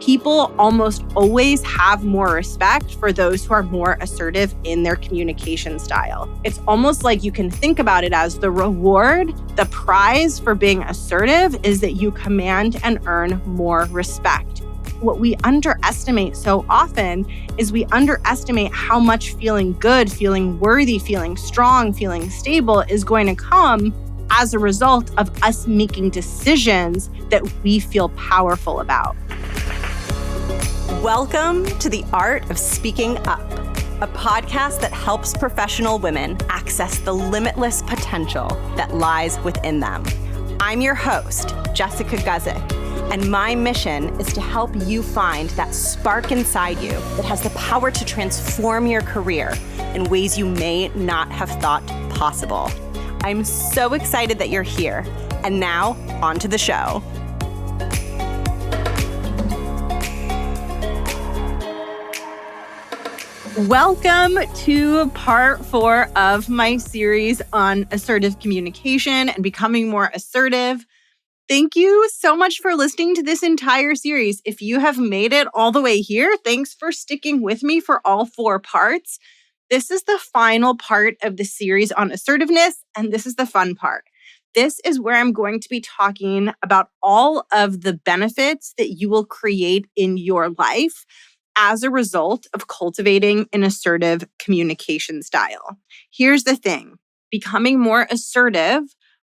people almost always have more respect for those who are more assertive in their communication style. It's almost like you can think about it as the reward, the prize for being assertive is that you command and earn more respect. What we underestimate so often is we underestimate how much feeling good, feeling worthy, feeling strong, feeling stable is going to come as a result of us making decisions that we feel powerful about. Welcome to The Art of Speaking Up, a podcast that helps professional women access the limitless potential that lies within them. I'm your host, Jessica Guzik, and my mission is to help you find that spark inside you that has the power to transform your career in ways you may not have thought possible. I'm so excited that you're here. And now, on to the show. Welcome to part 4 of my series on assertive communication and becoming more assertive. Thank you so much for listening to this entire series. If you have made it all the way here, thanks for sticking with me for all 4 parts. This is the final part of the series on assertiveness, and this is the fun part. This is where I'm going to be talking about all of the benefits that you will create in your life as a result of cultivating an assertive communication style. Here's the thing. Becoming more assertive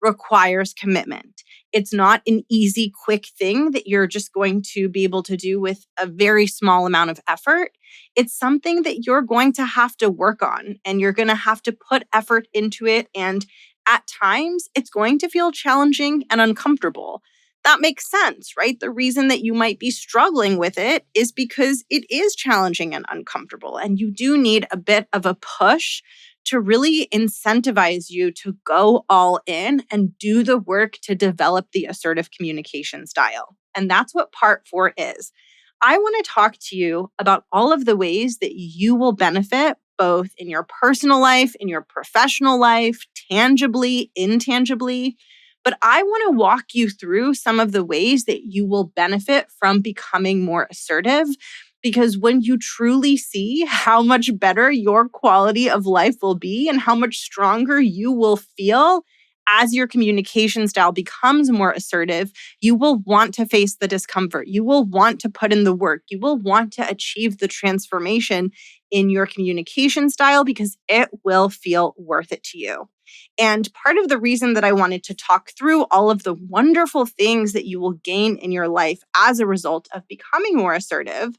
requires commitment. It's not an easy, quick thing that you're just going to be able to do with a very small amount of effort. It's something that you're going to have to work on, and you're going to have to put effort into it. And at times, it's going to feel challenging and uncomfortable. That makes sense, right? The reason that you might be struggling with it is because it is challenging and uncomfortable, and you do need a bit of a push to really incentivize you to go all in and do the work to develop the assertive communication style. And that's what part 4 is. I want to talk to you about all of the ways that you will benefit both in your personal life, in your professional life, tangibly, intangibly. But I want to walk you through some of the ways that you will benefit from becoming more assertive, because when you truly see how much better your quality of life will be and how much stronger you will feel as your communication style becomes more assertive, you will want to face the discomfort. You will want to put in the work. You will want to achieve the transformation in your communication style because it will feel worth it to you. And part of the reason that I wanted to talk through all of the wonderful things that you will gain in your life as a result of becoming more assertive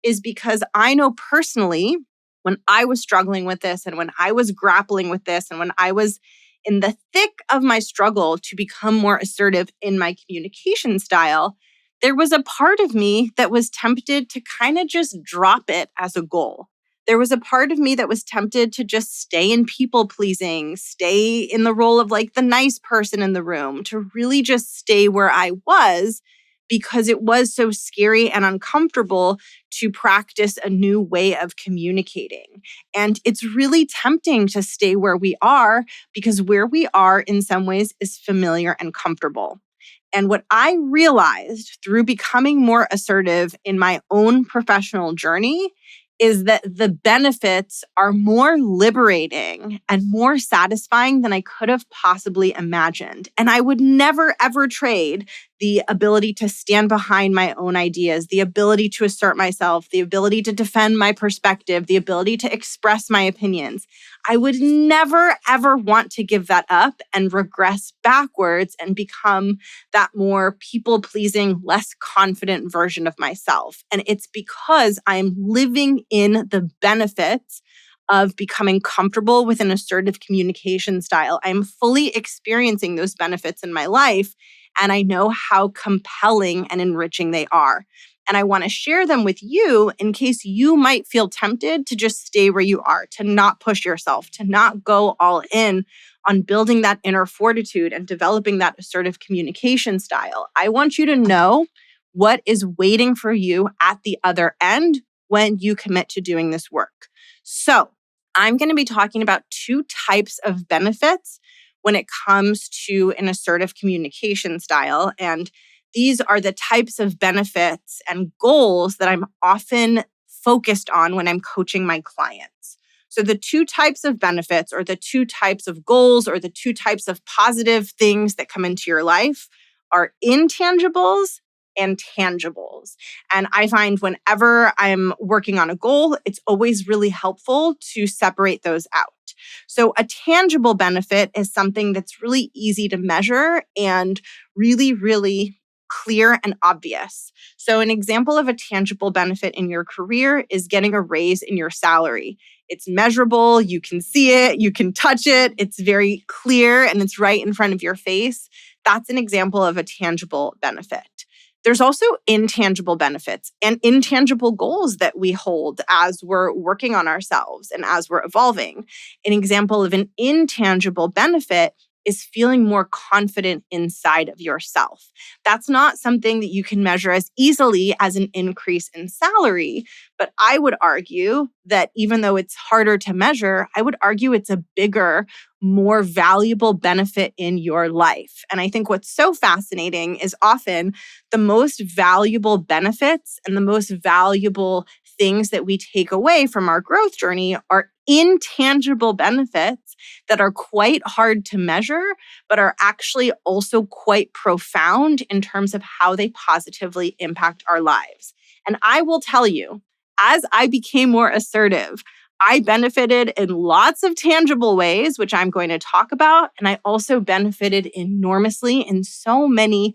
is because I know personally, when I was struggling with this and when I was grappling with this and when I was in the thick of my struggle to become more assertive in my communication style, there was a part of me that was tempted to kind of just drop it as a goal. There was a part of me that was tempted to just stay in people pleasing, stay in the role of like the nice person in the room, to really just stay where I was because it was so scary and uncomfortable to practice a new way of communicating. And it's really tempting to stay where we are because where we are in some ways is familiar and comfortable. And what I realized through becoming more assertive in my own professional journey is that the benefits are more liberating and more satisfying than I could have possibly imagined. And I would never, ever trade the ability to stand behind my own ideas, the ability to assert myself, the ability to defend my perspective, the ability to express my opinions. I would never, ever want to give that up and regress backwards and become that more people-pleasing, less confident version of myself. And it's because I'm living in the benefits of becoming comfortable with an assertive communication style. I'm fully experiencing those benefits in my life, and I know how compelling and enriching they are. And I want to share them with you in case you might feel tempted to just stay where you are, to not push yourself, to not go all in on building that inner fortitude and developing that assertive communication style. I want you to know what is waiting for you at the other end when you commit to doing this work. So I'm going to be talking about 2 types of benefits when it comes to an assertive communication style. And these are the types of benefits and goals that I'm often focused on when I'm coaching my clients. So the two types of benefits or the two types of goals or the two types of positive things that come into your life are intangibles and tangibles. And I find whenever I'm working on a goal, it's always really helpful to separate those out. So a tangible benefit is something that's really easy to measure and really, really clear and obvious. So an example of a tangible benefit in your career is getting a raise in your salary. It's measurable, you can see it, you can touch it, it's very clear, and it's right in front of your face. That's an example of a tangible benefit. There's also intangible benefits and intangible goals that we hold as we're working on ourselves and as we're evolving. An example of an intangible benefit is feeling more confident inside of yourself. That's not something that you can measure as easily as an increase in salary, but I would argue that even though it's harder to measure, I would argue it's a bigger, more valuable benefit in your life. And I think what's so fascinating is often the most valuable benefits and the most valuable things that we take away from our growth journey are intangible benefits that are quite hard to measure, but are actually also quite profound in terms of how they positively impact our lives. And I will tell you, as I became more assertive, I benefited in lots of tangible ways, which I'm going to talk about. And I also benefited enormously in so many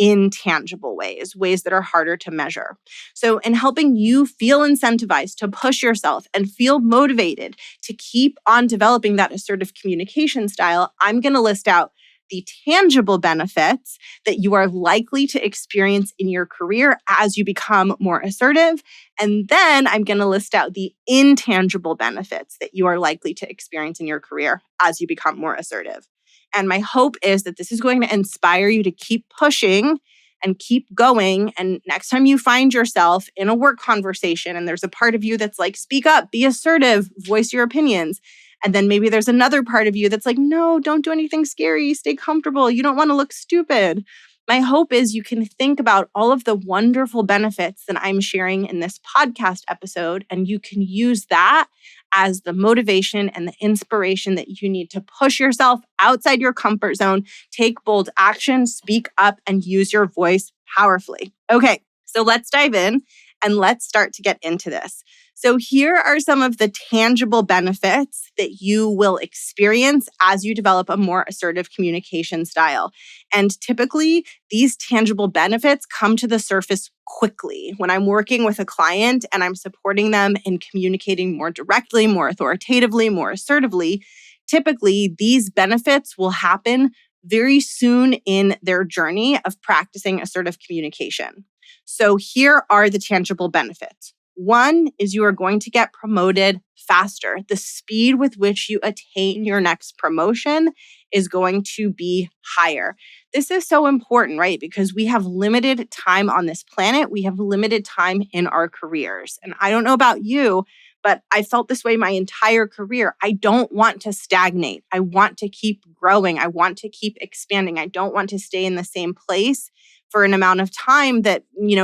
intangible ways, ways that are harder to measure. So in helping you feel incentivized to push yourself and feel motivated to keep on developing that assertive communication style, I'm going to list out the tangible benefits that you are likely to experience in your career as you become more assertive. And then I'm going to list out the intangible benefits that you are likely to experience in your career as you become more assertive. And my hope is that this is going to inspire you to keep pushing and keep going. And next time you find yourself in a work conversation and there's a part of you that's like, speak up, be assertive, voice your opinions. And then maybe there's another part of you that's like, no, don't do anything scary, stay comfortable. You don't want to look stupid. My hope is you can think about all of the wonderful benefits that I'm sharing in this podcast episode, and you can use that as the motivation and the inspiration that you need to push yourself outside your comfort zone, take bold action, speak up, and use your voice powerfully. Okay, so let's dive in and let's start to get into this. So here are some of the tangible benefits that you will experience as you develop a more assertive communication style. And typically, these tangible benefits come to the surface quickly. When I'm working with a client and I'm supporting them in communicating more directly, more authoritatively, more assertively, typically these benefits will happen very soon in their journey of practicing assertive communication. So here are the tangible benefits. One is you are going to get promoted faster. The speed with which you attain your next promotion is going to be higher. This is so important, right? Because we have limited time on this planet. We have limited time in our careers. And I don't know about you, but I felt this way my entire career. I don't want to stagnate. I want to keep growing. I want to keep expanding. I don't want to stay in the same place for an amount of time that,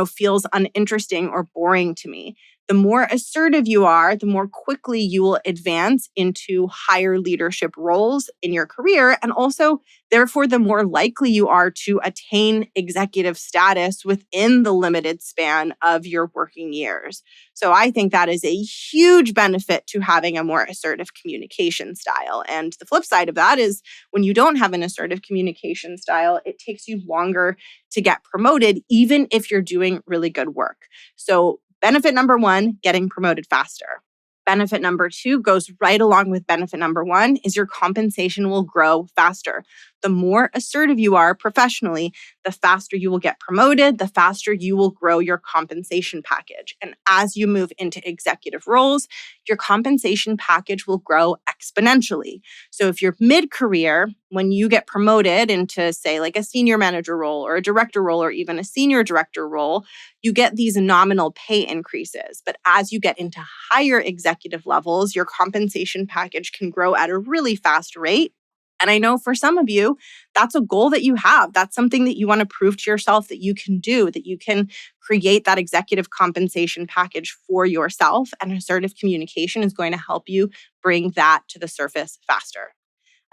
feels uninteresting or boring to me. The more assertive you are, the more quickly you will advance into higher leadership roles in your career. And also, therefore, the more likely you are to attain executive status within the limited span of your working years. So I think that is a huge benefit to having a more assertive communication style. And the flip side of that is when you don't have an assertive communication style, it takes you longer to get promoted, even if you're doing really good work. So benefit number one, getting promoted faster. Benefit number two goes right along with benefit number one is your compensation will grow faster. The more assertive you are professionally, the faster you will get promoted, the faster you will grow your compensation package. And as you move into executive roles, your compensation package will grow exponentially. So if you're mid-career, when you get promoted into, say, like a senior manager role or a director role or even a senior director role, you get these nominal pay increases. But as you get into higher executive levels, your compensation package can grow at a really fast rate. And I know for some of you, that's a goal that you have. That's something that you want to prove to yourself that you can do, that you can create that executive compensation package for yourself. And assertive communication is going to help you bring that to the surface faster.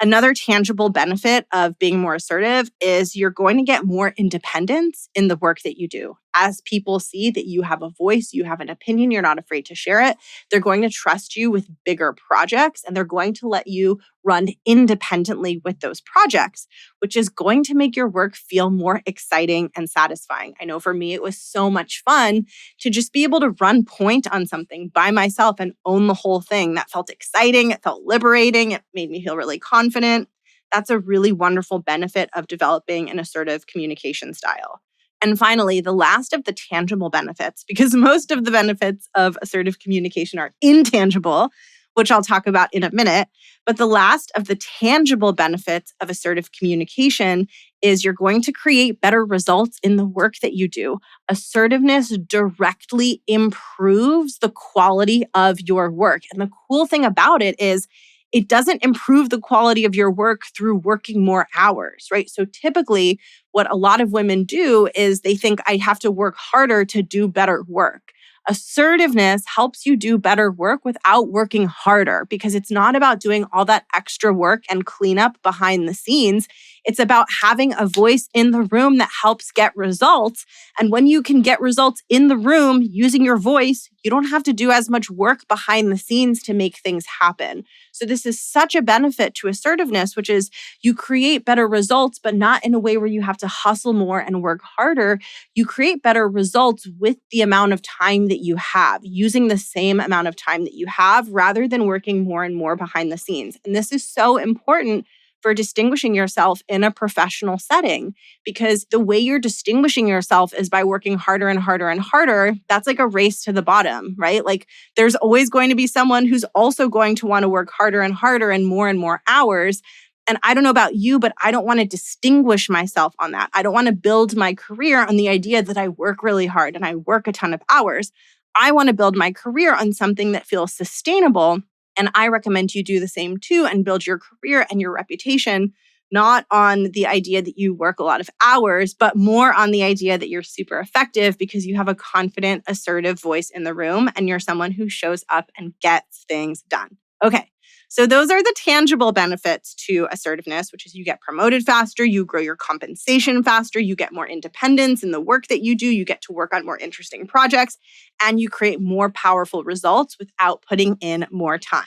Another tangible benefit of being more assertive is you're going to get more independence in the work that you do. As people see that you have a voice, you have an opinion, you're not afraid to share it, they're going to trust you with bigger projects and they're going to let you run independently with those projects, which is going to make your work feel more exciting and satisfying. I know for me, it was so much fun to just be able to run point on something by myself and own the whole thing. That felt exciting. It felt liberating. It made me feel really confident. That's a really wonderful benefit of developing an assertive communication style. And finally, the last of the tangible benefits, because most of the benefits of assertive communication are intangible, which I'll talk about in a minute. But the last of the tangible benefits of assertive communication is you're going to create better results in the work that you do. Assertiveness directly improves the quality of your work. And the cool thing about it is it doesn't improve the quality of your work through working more hours, right? So typically, what a lot of women do is they think I have to work harder to do better work. Assertiveness helps you do better work without working harder because it's not about doing all that extra work and cleanup behind the scenes. It's about having a voice in the room that helps get results. And when you can get results in the room using your voice, you don't have to do as much work behind the scenes to make things happen. So this is such a benefit to assertiveness, which is you create better results, but not in a way where you have to hustle more and work harder. You create better results with the amount of time that you have, using the same amount of time that you have rather than working more and more behind the scenes. And this is so important for distinguishing yourself in a professional setting, because the way you're distinguishing yourself is by working harder and harder and harder. That's like a race to the bottom, right? Like there's always going to be someone who's also going to want to work harder and harder and more hours. And I don't know about you, but I don't want to distinguish myself on that. I don't want to build my career on the idea that I work really hard and I work a ton of hours. I want to build my career on something that feels sustainable. And I recommend you do the same too and build your career and your reputation, not on the idea that you work a lot of hours, but more on the idea that you're super effective because you have a confident, assertive voice in the room and you're someone who shows up and gets things done. Okay. So those are the tangible benefits to assertiveness, which is you get promoted faster, you grow your compensation faster, you get more independence in the work that you do, you get to work on more interesting projects, and you create more powerful results without putting in more time.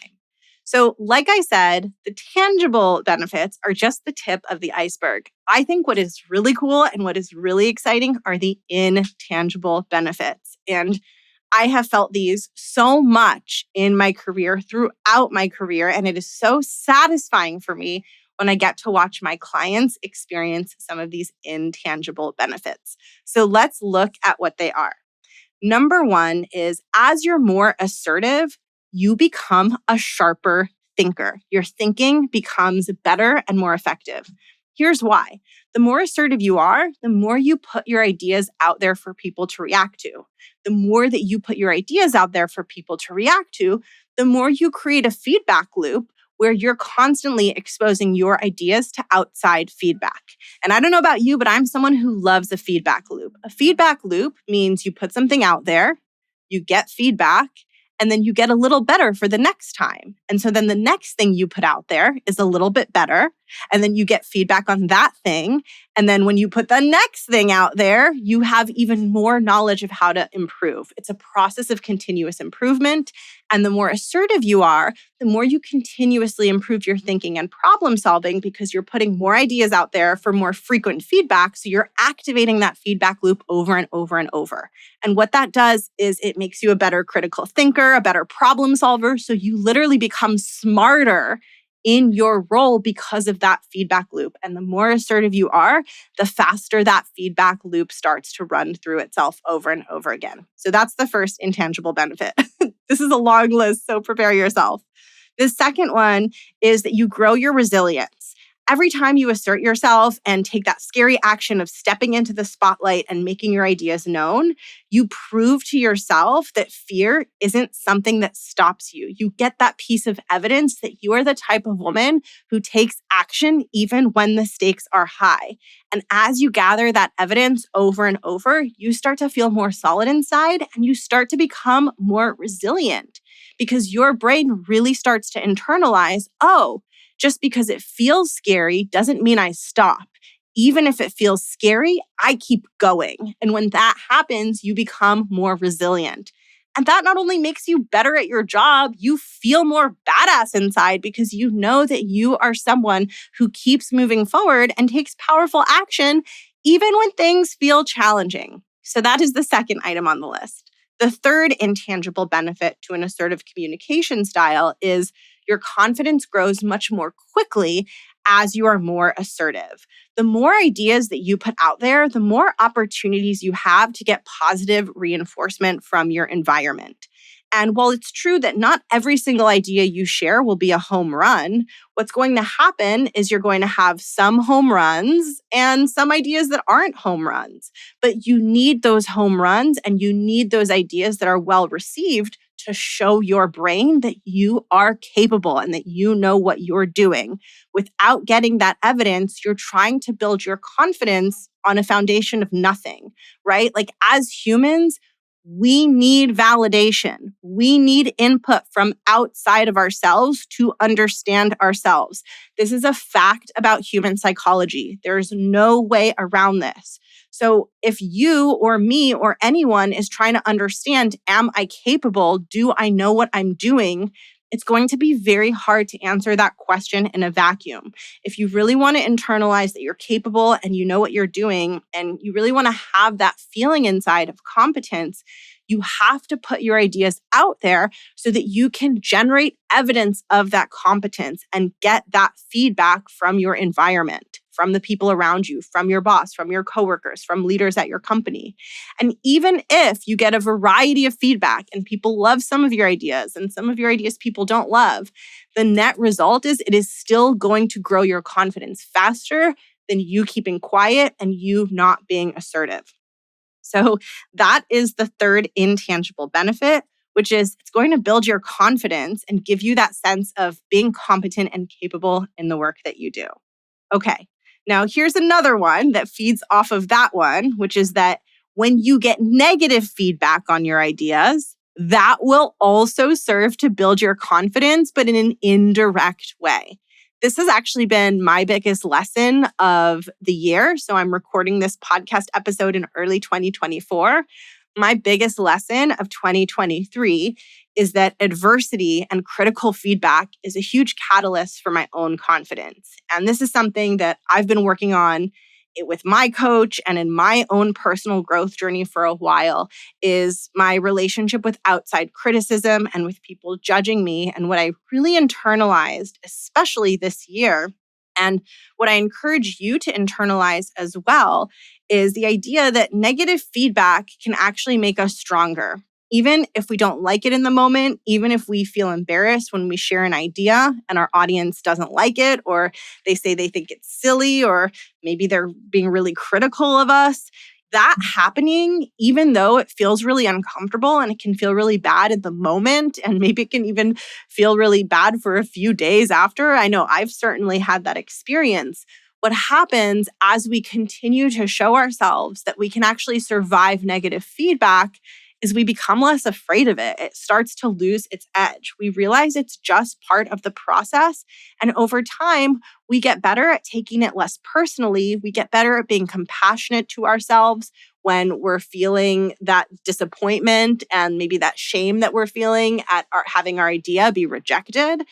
So like I said, the tangible benefits are just the tip of the iceberg. I think what is really cool and what is really exciting are the intangible benefits. And I have felt these so much in my career, throughout my career, and it is so satisfying for me when I get to watch my clients experience some of these intangible benefits. So let's look at what they are. Number one is as you're more assertive, you become a sharper thinker. Your thinking becomes better and more effective. Here's why. The more assertive you are, the more you put your ideas out there for people to react to. The more that you put your ideas out there for people to react to, the more you create a feedback loop where you're constantly exposing your ideas to outside feedback. And I don't know about you, but I'm someone who loves a feedback loop. A feedback loop means you put something out there, you get feedback, and then you get a little better for the next time. And so then the next thing you put out there is a little bit better. And then you get feedback on that thing. And then when you put the next thing out there, you have even more knowledge of how to improve. It's a process of continuous improvement. And the more assertive you are, the more you continuously improve your thinking and problem solving because you're putting more ideas out there for more frequent feedback. So you're activating that feedback loop over and over and over. And what that does is it makes you a better critical thinker, a better problem solver. So you literally become smarter in your role because of that feedback loop. And the more assertive you are, the faster that feedback loop starts to run through itself over and over again. So that's the first intangible benefit. This is a long list, so prepare yourself. The second one is that you grow your resilience. Every time you assert yourself and take that scary action of stepping into the spotlight and making your ideas known, you prove to yourself that fear isn't something that stops you. You get that piece of evidence that you are the type of woman who takes action even when the stakes are high. And as you gather that evidence over and over, you start to feel more solid inside and you start to become more resilient because your brain really starts to internalize, oh, just because it feels scary doesn't mean I stop. Even if it feels scary, I keep going. And when that happens, you become more resilient. And that not only makes you better at your job, you feel more badass inside because you know that you are someone who keeps moving forward and takes powerful action, even when things feel challenging. So that is the second item on the list. The third intangible benefit to an assertive communication style is your confidence grows much more quickly as you are more assertive. The more ideas that you put out there, the more opportunities you have to get positive reinforcement from your environment. And while it's true that not every single idea you share will be a home run, what's going to happen is you're going to have some home runs and some ideas that aren't home runs. But you need those home runs and you need those ideas that are well received to show your brain that you are capable and that you know what you're doing. Without getting that evidence, you're trying to build your confidence on a foundation of nothing, right? Like as humans, we need validation. We need input from outside of ourselves to understand ourselves. This is a fact about human psychology. There's no way around this. So if you or me or anyone is trying to understand, am I capable? Do I know what I'm doing? It's going to be very hard to answer that question in a vacuum. If you really want to internalize that you're capable and you know what you're doing, and you really want to have that feeling inside of competence, you have to put your ideas out there so that you can generate evidence of that competence and get that feedback from your environment, from the people around you, from your boss, from your coworkers, from leaders at your company. And even if you get a variety of feedback and people love some of your ideas and some of your ideas people don't love, the net result is it is still going to grow your confidence faster than you keeping quiet and you not being assertive. So that is the third intangible benefit, which is it's going to build your confidence and give you that sense of being competent and capable in the work that you do. Okay, now here's another one that feeds off of that one, which is that when you get negative feedback on your ideas, that will also serve to build your confidence, but in an indirect way. This has actually been my biggest lesson of the year. So I'm recording this podcast episode in early 2024. My biggest lesson of 2023 is that adversity and critical feedback is a huge catalyst for my own confidence. And this is something that I've been working on with my coach and in my own personal growth journey for a while, is my relationship with outside criticism and with people judging me, and what I really internalized, especially this year. And what I encourage you to internalize as well is the idea that negative feedback can actually make us stronger. Even if we don't like it in the moment, even if we feel embarrassed when we share an idea and our audience doesn't like it, or they say they think it's silly, or maybe they're being really critical of us, that happening, even though it feels really uncomfortable and it can feel really bad at the moment, and maybe it can even feel really bad for a few days after. I know I've certainly had that experience. What happens as we continue to show ourselves that we can actually survive negative feedback is we become less afraid of it. It starts to lose its edge. We realize it's just part of the process. And over time, we get better at taking it less personally. We get better at being compassionate to ourselves when we're feeling that disappointment and maybe that shame that we're feeling at having our idea be rejected.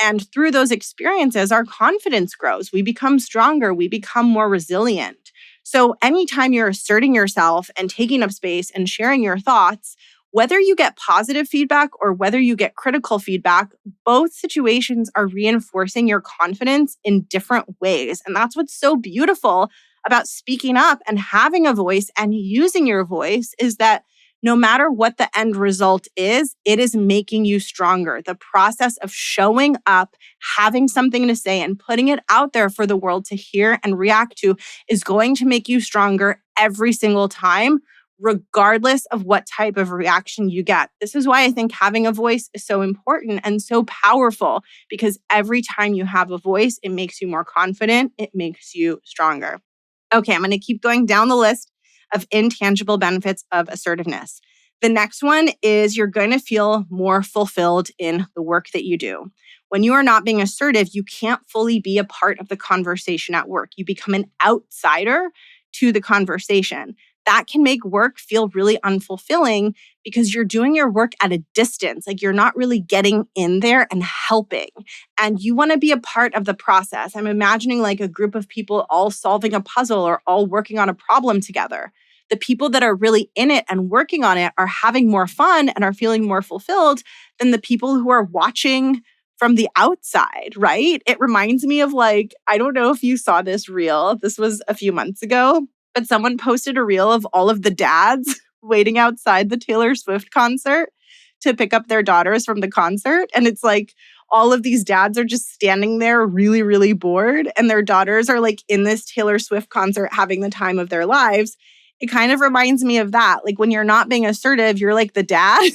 And through those experiences, our confidence grows. We become stronger. We become more resilient. So anytime you're asserting yourself and taking up space and sharing your thoughts, whether you get positive feedback or whether you get critical feedback, both situations are reinforcing your confidence in different ways. And that's what's so beautiful about speaking up and having a voice and using your voice, is that No matter what the end result is, it is making you stronger. The process of showing up, having something to say, and putting it out there for the world to hear and react to is going to make you stronger every single time, regardless of what type of reaction you get. This is why I think having a voice is so important and so powerful, because every time you have a voice, it makes you more confident, it makes you stronger. Okay, I'm going to keep going down the list of intangible benefits of assertiveness. The next one is you're going to feel more fulfilled in the work that you do. When you are not being assertive, you can't fully be a part of the conversation at work. You become an outsider to the conversation. That can make work feel really unfulfilling because you're doing your work at a distance. Like you're not really getting in there and helping. And you want to be a part of the process. I'm imagining like a group of people all solving a puzzle or all working on a problem together. The people that are really in it and working on it are having more fun and are feeling more fulfilled than the people who are watching from the outside, right? It reminds me of like, I don't know if you saw this reel. This was a few months ago, but someone posted a reel of all of the dads waiting outside the Taylor Swift concert to pick up their daughters from the concert. And it's like all of these dads are just standing there really, really bored. And their daughters are like in this Taylor Swift concert having the time of their lives. It kind of reminds me of that. Like when you're not being assertive, you're like the dad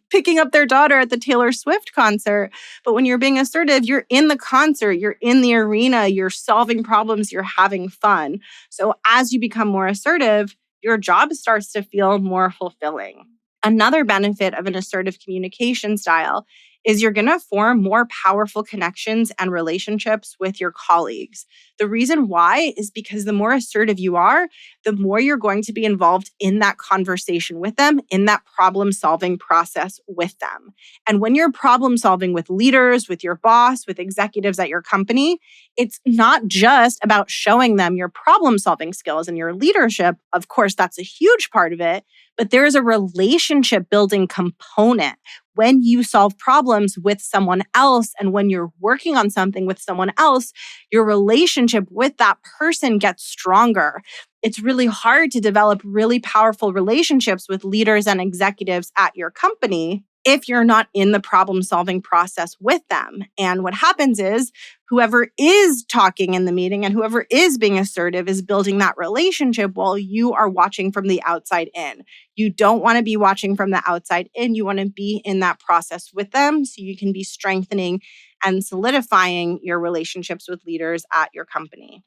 picking up their daughter at the Taylor Swift concert. But when you're being assertive, you're in the concert, you're in the arena, you're solving problems, you're having fun. So as you become more assertive, your job starts to feel more fulfilling. Another benefit of an assertive communication style is you're going to form more powerful connections and relationships with your colleagues. The reason why is because the more assertive you are, the more you're going to be involved in that conversation with them, in that problem-solving process with them. And when you're problem-solving with leaders, with your boss, with executives at your company, it's not just about showing them your problem-solving skills and your leadership. Of course, that's a huge part of it, but there is a relationship building component. When you solve problems with someone else and when you're working on something with someone else, your relationship with that person gets stronger. It's really hard to develop really powerful relationships with leaders and executives at your company if you're not in the problem-solving process with them. And what happens is whoever is talking in the meeting and whoever is being assertive is building that relationship while you are watching from the outside in. You don't want to be watching from the outside in. You want to be in that process with them so you can be strengthening and solidifying your relationships with leaders at your company.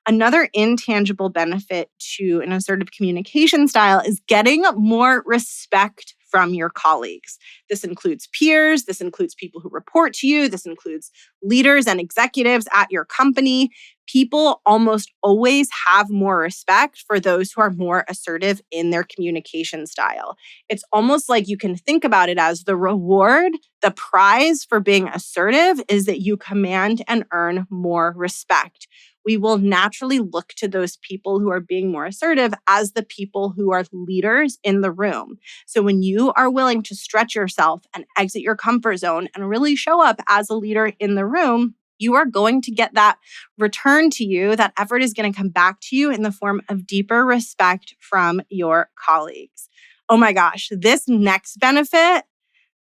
Another intangible benefit to an assertive communication style is getting more respect from your colleagues. This includes peers, this includes people who report to you, this includes leaders and executives at your company. People almost always have more respect for those who are more assertive in their communication style. It's almost like you can think about it as the reward, the prize for being assertive is that you command and earn more respect. We will naturally look to those people who are being more assertive as the people who are leaders in the room. So when you are willing to stretch yourself and exit your comfort zone and really show up as a leader in the room, you are going to get that return to you. That effort is going to come back to you in the form of deeper respect from your colleagues. Oh my gosh, this next benefit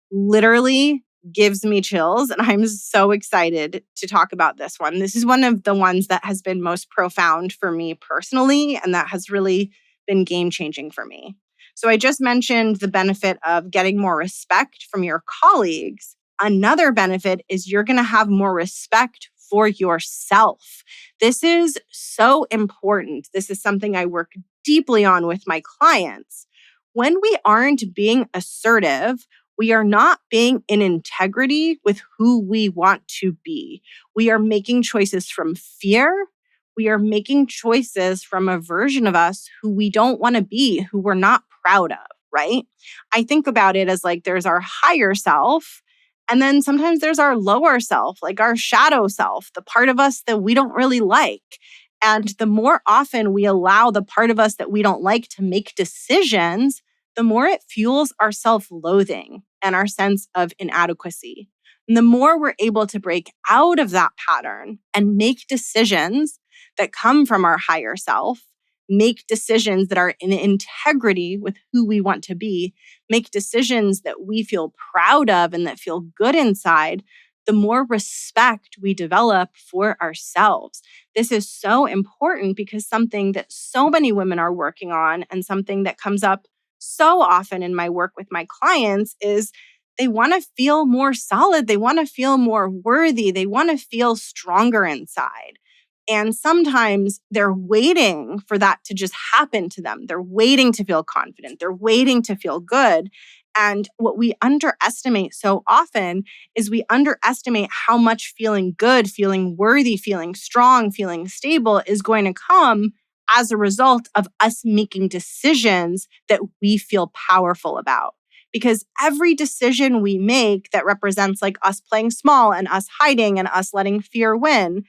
literally gives me chills, and I'm so excited to talk about this one. This is one of the ones that has been most profound for me personally, and that has really been game-changing for me. So I just mentioned the benefit of getting more respect from your colleagues. Another benefit is you're going to have more respect for yourself. This is so important. This is something I work deeply on with my clients. When we aren't being assertive, we are not being in integrity with who we want to be. We are making choices from fear. We are making choices from a version of us who we don't want to be, who we're not proud of, right? I think about it as like there's our higher self, and then sometimes there's our lower self, like our shadow self, the part of us that we don't really like. And the more often we allow the part of us that we don't like to make decisions, the more it fuels our self-loathing and our sense of inadequacy. And the more we're able to break out of that pattern and make decisions that come from our higher self, make decisions that are in integrity with who we want to be, make decisions that we feel proud of and that feel good inside, the more respect we develop for ourselves. This is so important because something that so many women are working on and something that comes up so often in my work with my clients is they want to feel more solid. They want to feel more worthy. They want to feel stronger inside. And sometimes they're waiting for that to just happen to them. They're waiting to feel confident. They're waiting to feel good. And what we underestimate so often is we underestimate how much feeling good, feeling worthy, feeling strong, feeling stable is going to come as a result of us making decisions that we feel powerful about. Because every decision we make that represents like us playing small and us hiding and us letting fear win,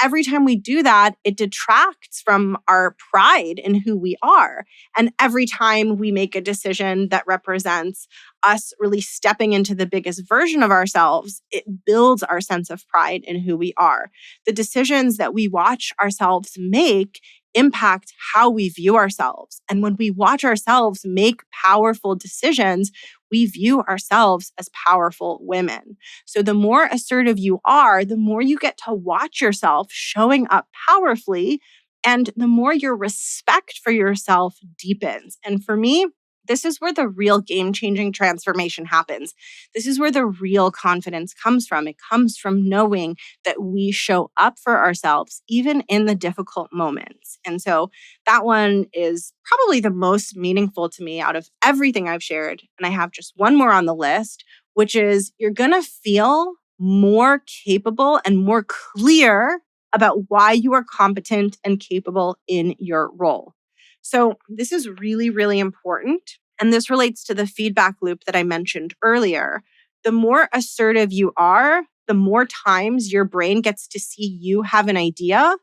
every time we do that, it detracts from our pride in who we are. And every time we make a decision that represents us really stepping into the biggest version of ourselves, it builds our sense of pride in who we are. The decisions that we watch ourselves make impact how we view ourselves. And when we watch ourselves make powerful decisions, we view ourselves as powerful women. So the more assertive you are, the more you get to watch yourself showing up powerfully, and the more your respect for yourself deepens. And for me, this is where the real game-changing transformation happens. This is where the real confidence comes from. It comes from knowing that we show up for ourselves, even in the difficult moments. And so that one is probably the most meaningful to me out of everything I've shared. And I have just one more on the list, which is you're going to feel more capable and more clear about why you are competent and capable in your role. So this is really, really important. And this relates to the feedback loop that I mentioned earlier. The more assertive you are, the more times your brain gets to see you have an idea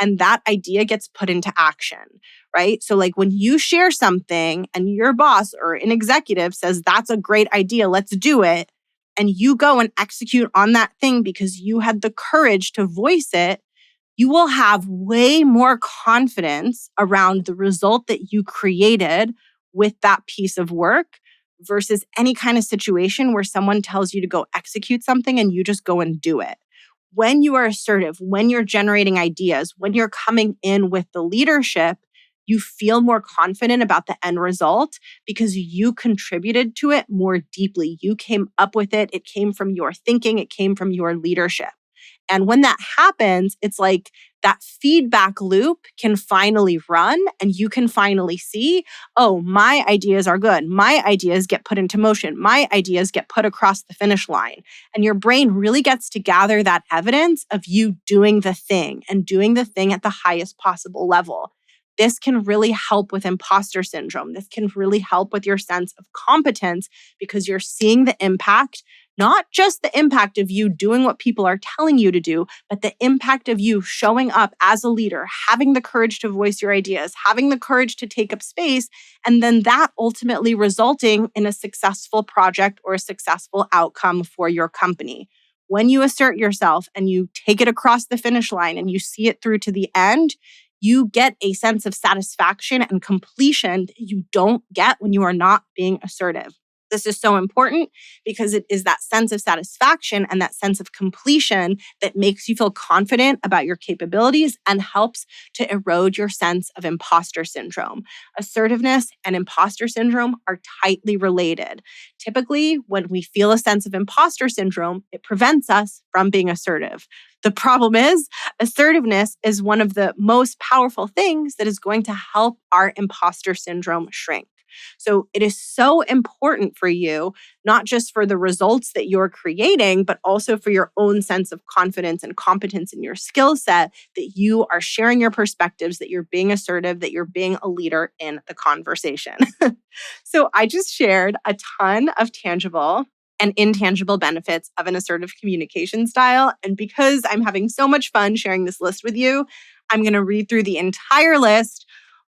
and that idea gets put into action, right? So like when you share something and your boss or an executive says, that's a great idea, let's do it. And you go and execute on that thing because you had the courage to voice it, you will have way more confidence around the result that you created with that piece of work versus any kind of situation where someone tells you to go execute something and you just go and do it. When you are assertive, when you're generating ideas, when you're coming in with the leadership, you feel more confident about the end result because you contributed to it more deeply. You came up with it. It came from your thinking. It came from your leadership. And when that happens, it's like that feedback loop can finally run and you can finally see, oh, my ideas are good. My ideas get put into motion. My ideas get put across the finish line. And your brain really gets to gather that evidence of you doing the thing and doing the thing at the highest possible level. This can really help with imposter syndrome. This can really help with your sense of competence because you're seeing the impact, not just the impact of you doing what people are telling you to do, but the impact of you showing up as a leader, having the courage to voice your ideas, having the courage to take up space, and then that ultimately resulting in a successful project or a successful outcome for your company. When you assert yourself and you take it across the finish line and you see it through to the end, you get a sense of satisfaction and completion that you don't get when you are not being assertive. This is so important because it is that sense of satisfaction and that sense of completion that makes you feel confident about your capabilities and helps to erode your sense of imposter syndrome. Assertiveness and imposter syndrome are tightly related. Typically, when we feel a sense of imposter syndrome, it prevents us from being assertive. The problem is, assertiveness is one of the most powerful things that is going to help our imposter syndrome shrink. So it is so important for you, not just for the results that you're creating, but also for your own sense of confidence and competence in your skill set, that you are sharing your perspectives, that you're being assertive, that you're being a leader in the conversation. So I just shared a ton of tangible and intangible benefits of an assertive communication style. And because I'm having so much fun sharing this list with you, I'm going to read through the entire list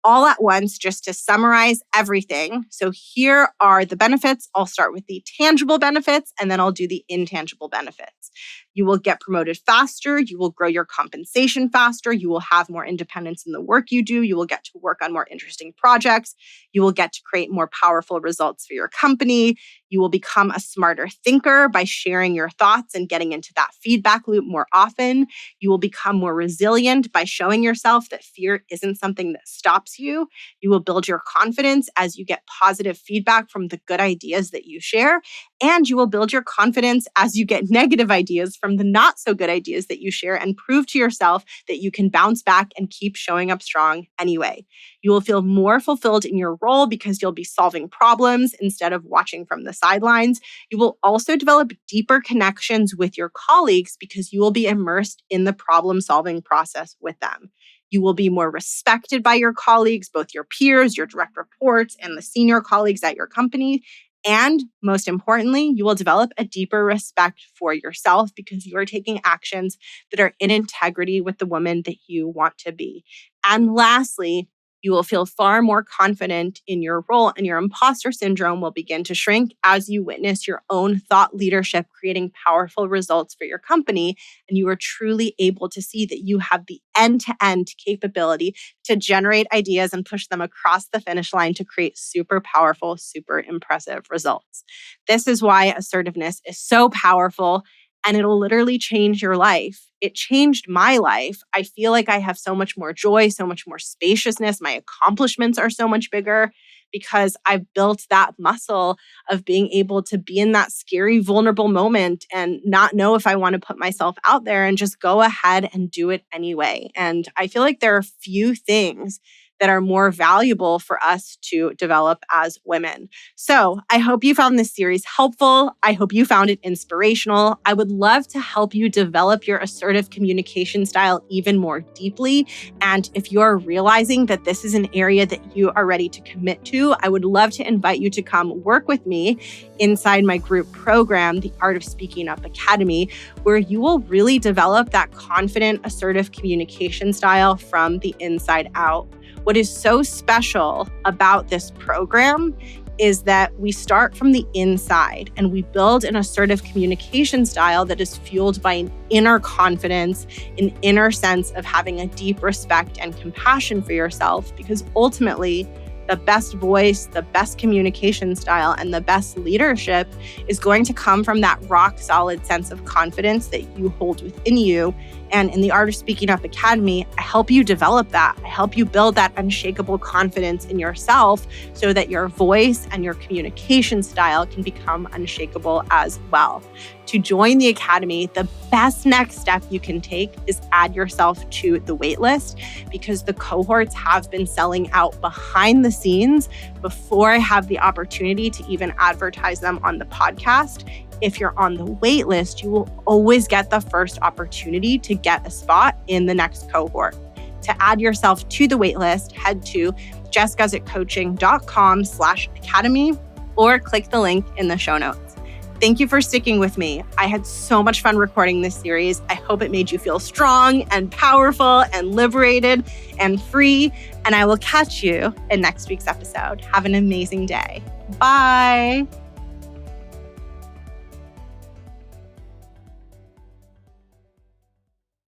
all at once just to summarize everything. So here are the benefits. I'll start with the tangible benefits and then I'll do the intangible benefits. You will get promoted faster. You will grow your compensation faster. You will have more independence in the work you do. You will get to work on more interesting projects. You will get to create more powerful results for your company. You will become a smarter thinker by sharing your thoughts and getting into that feedback loop more often. You will become more resilient by showing yourself that fear isn't something that stops you. You will build your confidence as you get positive feedback from the good ideas that you share. And you will build your confidence as you get negative ideas from the not so good ideas that you share and prove to yourself that you can bounce back and keep showing up strong anyway. You will feel more fulfilled in your role because you'll be solving problems instead of watching from the sidelines. You will also develop deeper connections with your colleagues because you will be immersed in the problem-solving process with them. You will be more respected by your colleagues, both your peers, your direct reports, and the senior colleagues at your company. And most importantly, you will develop a deeper respect for yourself because you are taking actions that are in integrity with the woman that you want to be. And lastly, you will feel far more confident in your role, and your imposter syndrome will begin to shrink as you witness your own thought leadership creating powerful results for your company. And you are truly able to see that you have the end-to-end capability to generate ideas and push them across the finish line to create super powerful, super impressive results. This is why assertiveness is so powerful. And it'll literally change your life. It changed my life. I feel like I have so much more joy, so much more spaciousness. My accomplishments are so much bigger because I've built that muscle of being able to be in that scary, vulnerable moment and not know if I want to put myself out there and just go ahead and do it anyway. And I feel like there are few things that are more valuable for us to develop as women. So I hope you found this series helpful. I hope you found it inspirational. I would love to help you develop your assertive communication style even more deeply. And if you're realizing that this is an area that you are ready to commit to, I would love to invite you to come work with me inside my group program, the Art of Speaking Up Academy, where you will really develop that confident, assertive communication style from the inside out. What is so special about this program is that we start from the inside and we build an assertive communication style that is fueled by an inner confidence, an inner sense of having a deep respect and compassion for yourself, because ultimately, the best voice, the best communication style, and the best leadership is going to come from that rock solid sense of confidence that you hold within you. And in the Art of Speaking Up Academy, I help you develop that. I help you build that unshakable confidence in yourself so that your voice and your communication style can become unshakable as well. To join the Academy, the best next step you can take is add yourself to the waitlist, because the cohorts have been selling out behind the scenes before I have the opportunity to even advertise them on the podcast. If you're on the wait list, you will always get the first opportunity to get a spot in the next cohort. To add yourself to the wait list, head to jessguzikcoaching.com/academy or click the link in the show notes. Thank you for sticking with me. I had so much fun recording this series. I hope it made you feel strong and powerful and liberated and free. And I will catch you in next week's episode. Have an amazing day. Bye.